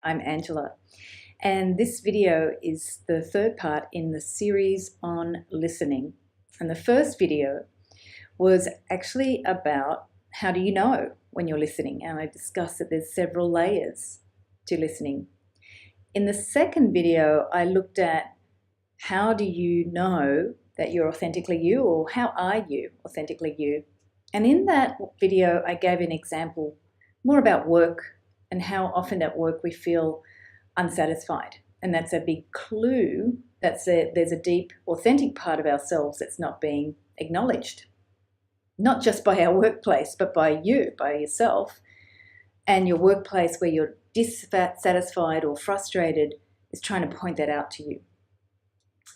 I'm Angela, and this video is the third part in the series on listening. And the first video was actually about how do you know when you're listening, and I discussed that there's several layers to listening. In the second video, I looked at how do you know that you're authentically you, or how are you authentically you? And in that video, I gave an example more about work and how often at work we feel unsatisfied. And that's a big clue that there's a deep, authentic part of ourselves that's not being acknowledged. Not just by our workplace, but by you, by yourself. And your workplace where you're dissatisfied or frustrated is trying to point that out to you.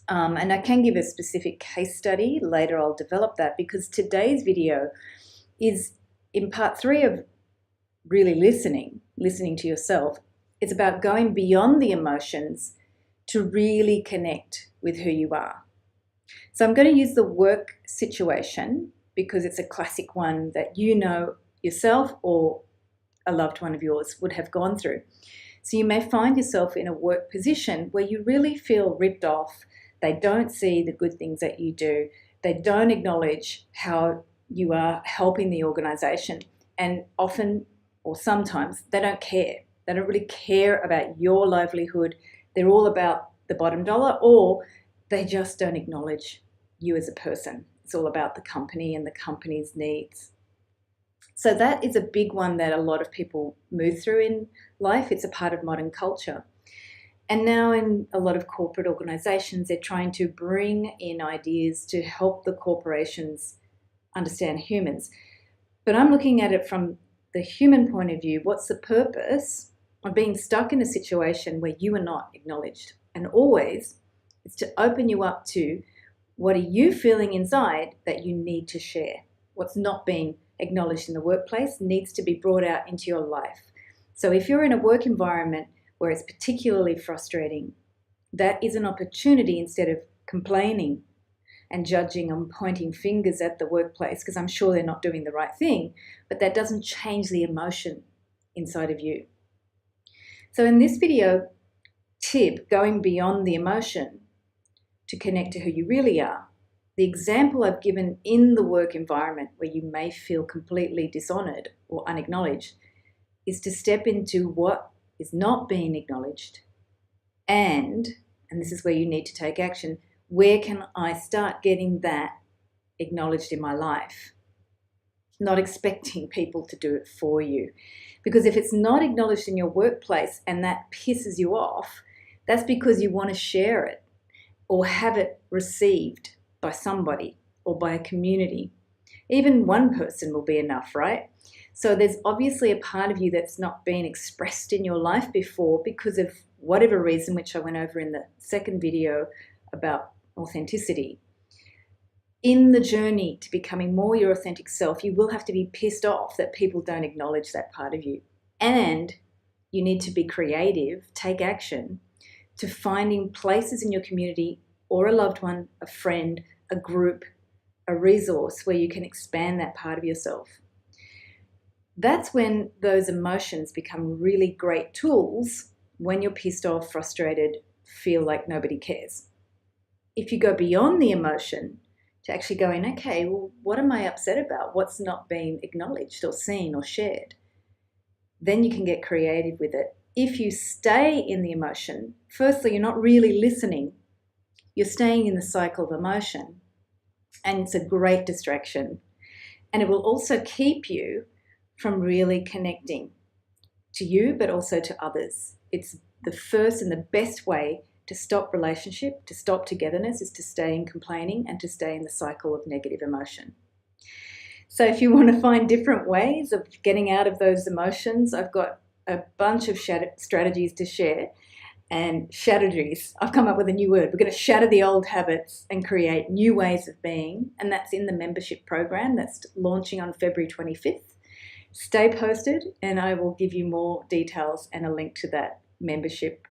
And I can give a specific case study. Later I'll develop that, because today's video is in part 3 of really listening to yourself. It's about going beyond the emotions to really connect with who you are. So I'm going to use the work situation because it's a classic one that you know yourself or a loved one of yours would have gone through. So you may find yourself in a work position where you really feel ripped off. They don't see the good things that you do. They don't acknowledge how you are helping the organization. And often, or sometimes, they don't care. They don't really care about your livelihood. They're all about the bottom dollar, or they just don't acknowledge you as a person. It's all about the company and the company's needs. So that is a big one that a lot of people move through in life. It's a part of modern culture. And now in a lot of corporate organizations, they're trying to bring in ideas to help the corporations understand humans. But I'm looking at it from the human point of view. What's the purpose of being stuck in a situation where you are not acknowledged? And always, it's to open you up to what are you feeling inside that you need to share. What's not being acknowledged in the workplace needs to be brought out into your life. So if you're in a work environment where it's particularly frustrating, that is an opportunity, instead of complaining and judging and pointing fingers at the workplace, because I'm sure they're not doing the right thing, but that doesn't change the emotion inside of you. So in this video tip, going beyond the emotion to connect to who you really are, the example I've given in the work environment where you may feel completely dishonored or unacknowledged is to step into what is not being acknowledged, and this is where you need to take action. Where can I start getting that acknowledged in my life? Not expecting people to do it for you. Because if it's not acknowledged in your workplace and that pisses you off, that's because you want to share it or have it received by somebody or by a community. Even one person will be enough, right? So there's obviously a part of you that's not been expressed in your life before because of whatever reason, which I went over in the second video about authenticity. In the journey to becoming more your authentic self, you will have to be pissed off that people don't acknowledge that part of you. And you need to be creative, take action to finding places in your community or a loved one, a friend, a group, a resource where you can expand that part of yourself. That's when those emotions become really great tools when you're pissed off, frustrated, feel like nobody cares. If you go beyond the emotion to actually go in, okay, well, what am I upset about? What's not being acknowledged or seen or shared? Then you can get creative with it. If you stay in the emotion, firstly, you're not really listening. You're staying in the cycle of emotion, and it's a great distraction. And it will also keep you from really connecting to you, but also to others. It's the first and the best way to stop relationship, to stop togetherness, is to stay in complaining and to stay in the cycle of negative emotion. So if you want to find different ways of getting out of those emotions, I've got a bunch of strategies to share. And strategies, I've come up with a new word. We're going to shatter the old habits and create new ways of being. And that's in the membership program that's launching on February 25th. Stay posted and I will give you more details and a link to that membership